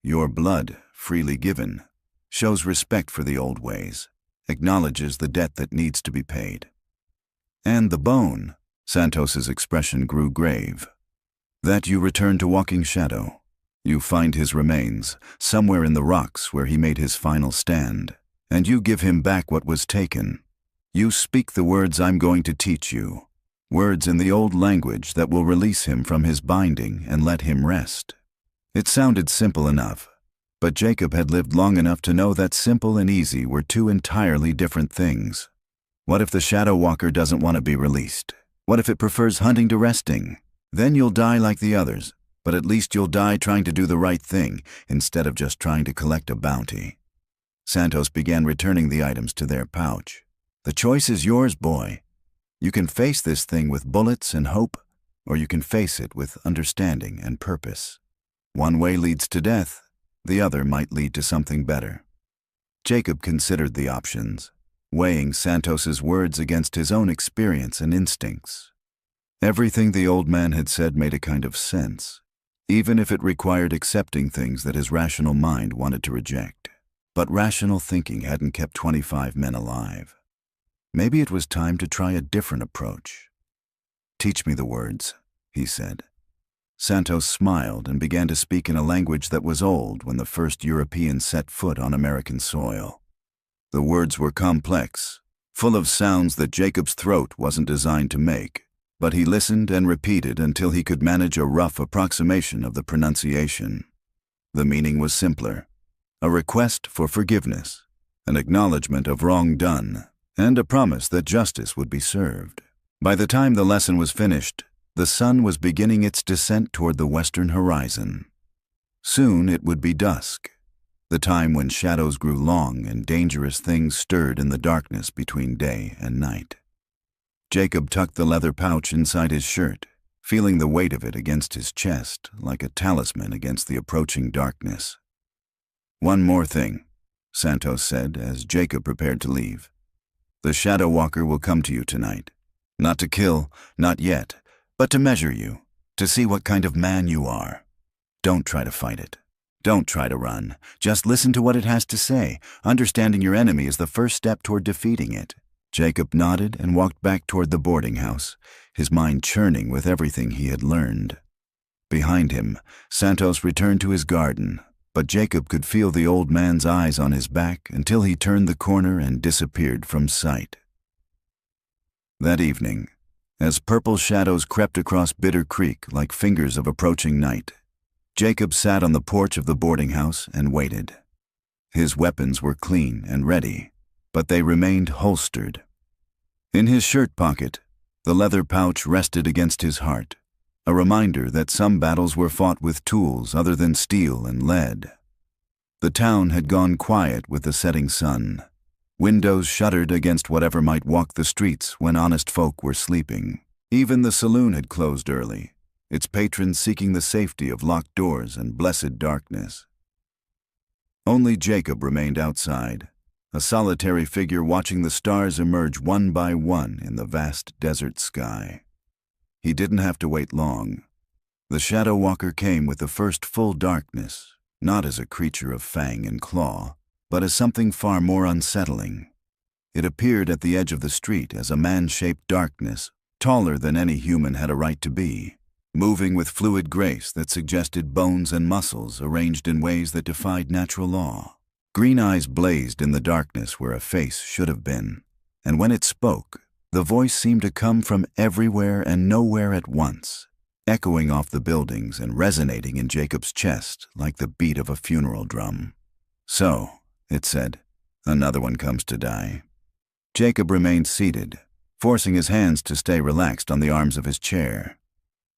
Your blood, freely given, shows respect for the old ways, acknowledges the debt that needs to be paid. And the bone, Santos's expression grew grave. That you return to Walking Shadow. You find his remains, somewhere in the rocks where he made his final stand, and you give him back what was taken. You speak the words I'm going to teach you. Words in the old language that will release him from his binding and let him rest. It sounded simple enough, but Jacob had lived long enough to know that simple and easy were two entirely different things. What if the Shadow Walker doesn't want to be released? What if it prefers hunting to resting? Then you'll die like the others, but at least you'll die trying to do the right thing instead of just trying to collect a bounty. Santos began returning the items to their pouch. The choice is yours, boy. You can face this thing with bullets and hope, or you can face it with understanding and purpose. One way leads to death, the other might lead to something better. Jacob considered the options, weighing Santos's words against his own experience and instincts. Everything the old man had said made a kind of sense, even if it required accepting things that his rational mind wanted to reject. But rational thinking hadn't kept 25 men alive. Maybe it was time to try a different approach. "Teach me the words," he said. Santos smiled and began to speak in a language that was old when the first Europeans set foot on American soil. The words were complex, full of sounds that Jacob's throat wasn't designed to make, but he listened and repeated until he could manage a rough approximation of the pronunciation. The meaning was simpler: a request for forgiveness, an acknowledgement of wrong done, and a promise that justice would be served. By the time the lesson was finished, the sun was beginning its descent toward the western horizon. Soon it would be dusk, the time when shadows grew long and dangerous things stirred in the darkness between day and night. Jacob tucked the leather pouch inside his shirt, feeling the weight of it against his chest like a talisman against the approaching darkness. "One more thing," Santos said as Jacob prepared to leave. "The Shadow Walker will come to you tonight. Not to kill, not yet, but to measure you, to see what kind of man you are. Don't try to fight it. Don't try to run. Just listen to what it has to say. Understanding your enemy is the first step toward defeating it." Jacob nodded and walked back toward the boarding house, his mind churning with everything he had learned. Behind him, Santos returned to his garden, but Jacob could feel the old man's eyes on his back until he turned the corner and disappeared from sight. That evening, as purple shadows crept across Bitter Creek like fingers of approaching night, Jacob sat on the porch of the boarding house and waited. His weapons were clean and ready, but they remained holstered. In his shirt pocket, the leather pouch rested against his heart, a reminder that some battles were fought with tools other than steel and lead. The town had gone quiet with the setting sun. Windows shuttered against whatever might walk the streets when honest folk were sleeping. Even the saloon had closed early, its patrons seeking the safety of locked doors and blessed darkness. Only Jacob remained outside, a solitary figure watching the stars emerge one by one in the vast desert sky. He didn't have to wait long. The Shadow Walker came with the first full darkness, not as a creature of fang and claw, but as something far more unsettling. It appeared at the edge of the street as a man-shaped darkness, taller than any human had a right to be, moving with fluid grace that suggested bones and muscles arranged in ways that defied natural law. Green eyes blazed in the darkness where a face should have been, and when it spoke, the voice seemed to come from everywhere and nowhere at once, echoing off the buildings and resonating in Jacob's chest like the beat of a funeral drum. "So," it said, "another one comes to die." Jacob remained seated, forcing his hands to stay relaxed on the arms of his chair.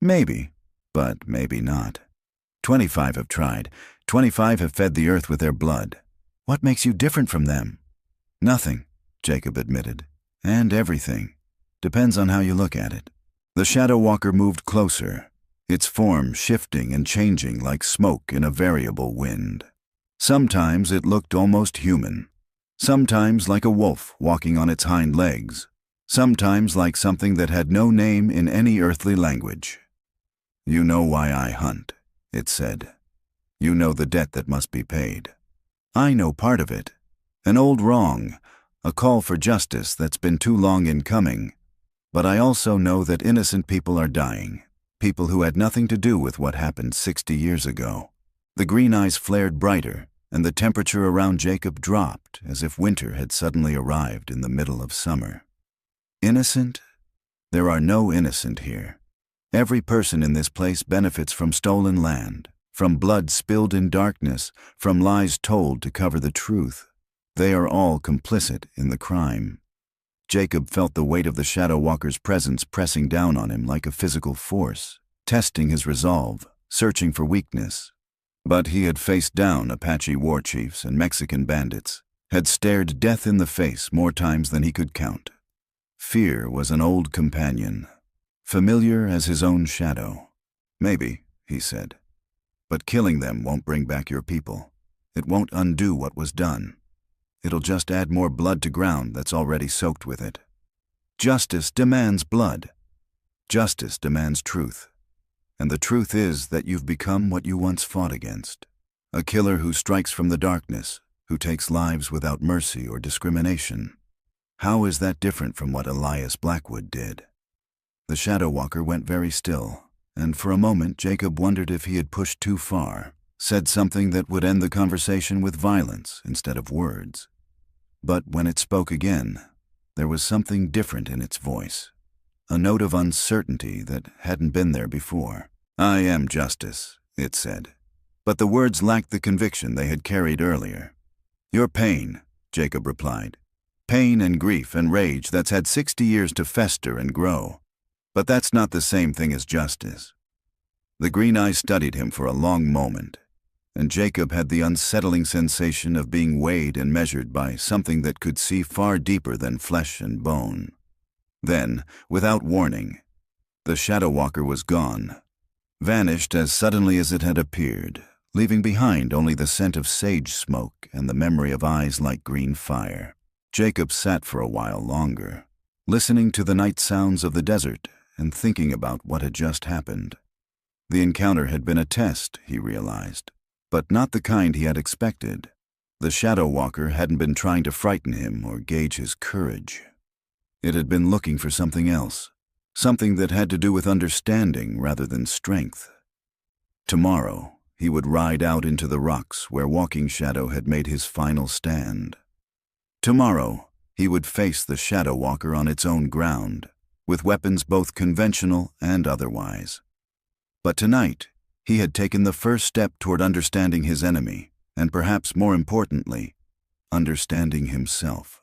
Maybe, but maybe not. 25 have tried. 25 have fed the earth with their blood. What makes you different from them? Nothing, Jacob admitted. And everything. Depends on how you look at it. The Shadow Walker moved closer, its form shifting and changing like smoke in a variable wind. Sometimes it looked almost human. Sometimes like a wolf walking on its hind legs. Sometimes like something that had no name in any earthly language. "You know why I hunt," it said. "You know the debt that must be paid. I know part of it. An old wrong, a call for justice that's been too long in coming. But I also know that innocent people are dying, people who had nothing to do with what happened 60 years ago." The green eyes flared brighter, and the temperature around Jacob dropped as if winter had suddenly arrived in the middle of summer. "Innocent? There are no innocent here. Every person in this place benefits from stolen land, from blood spilled in darkness, from lies told to cover the truth. They are all complicit in the crime. Jacob felt the weight of the Shadow Walker's presence pressing down on him like a physical force, testing his resolve, searching for weakness. But he had faced down Apache war chiefs and Mexican bandits, had stared death in the face more times than he could count. Fear was an old companion, familiar as his own shadow. Maybe, he said, but killing them won't bring back your people. It won't undo what was done. It'll just add more blood to ground that's already soaked with it. Justice demands blood. Justice demands truth. And the truth is that you've become what you once fought against. A killer who strikes from the darkness, who takes lives without mercy or discrimination. How is that different from what Elias Blackwood did? The Shadow Walker went very still, and for a moment Jacob wondered if he had pushed too far, said something that would end the conversation with violence instead of words. But when it spoke again, there was something different in its voice, a note of uncertainty that hadn't been there before. "I am justice," it said, but the words lacked the conviction they had carried earlier. "Your pain," Jacob replied. "Pain and grief and rage that's had 60 years to fester and grow. But that's not the same thing as justice." The green eyes studied him for a long moment, and Jacob had the unsettling sensation of being weighed and measured by something that could see far deeper than flesh and bone. Then, without warning, the Shadow Walker was gone, vanished as suddenly as it had appeared, leaving behind only the scent of sage smoke and the memory of eyes like green fire. Jacob sat for a while longer, listening to the night sounds of the desert and thinking about what had just happened. The encounter had been a test, he realized, but not the kind he had expected. The Shadow Walker hadn't been trying to frighten him or gauge his courage. It had been looking for something else, something that had to do with understanding rather than strength. Tomorrow, he would ride out into the rocks where Walking Shadow had made his final stand. Tomorrow, he would face the Shadow Walker on its own ground, with weapons both conventional and otherwise. But tonight, he had taken the first step toward understanding his enemy, and perhaps more importantly, understanding himself.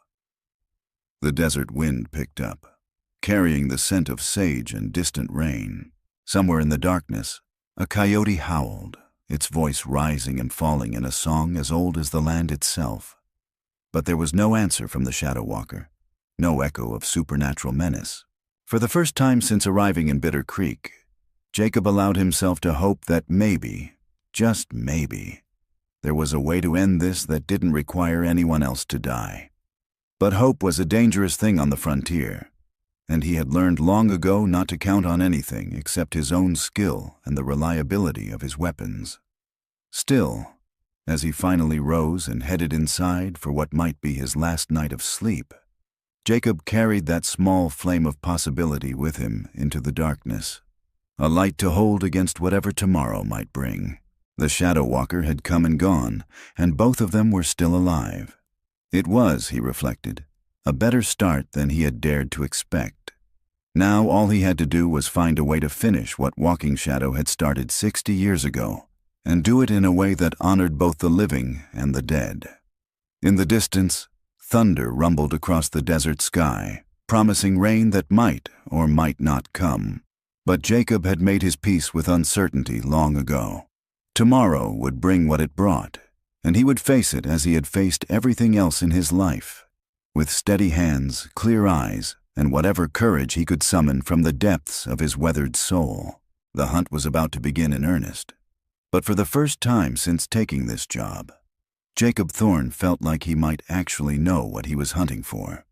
The desert wind picked up, carrying the scent of sage and distant rain. Somewhere in the darkness, a coyote howled, its voice rising and falling in a song as old as the land itself. But there was no answer from the Shadow Walker, no echo of supernatural menace. For the first time since arriving in Bitter Creek, Jacob allowed himself to hope that maybe, just maybe, there was a way to end this that didn't require anyone else to die. But hope was a dangerous thing on the frontier, and he had learned long ago not to count on anything except his own skill and the reliability of his weapons. Still, as he finally rose and headed inside for what might be his last night of sleep, Jacob carried that small flame of possibility with him into the darkness, a light to hold against whatever tomorrow might bring. The Shadow Walker had come and gone, and both of them were still alive. It was, he reflected, a better start than he had dared to expect. Now all he had to do was find a way to finish what Walking Shadow had started 60 years ago, and do it in a way that honored both the living and the dead. In the distance, thunder rumbled across the desert sky, promising rain that might or might not come. But Jacob had made his peace with uncertainty long ago. Tomorrow would bring what it brought, and he would face it as he had faced everything else in his life, with steady hands, clear eyes, and whatever courage he could summon from the depths of his weathered soul. The hunt was about to begin in earnest. But for the first time since taking this job, Jacob Thorne felt like he might actually know what he was hunting for.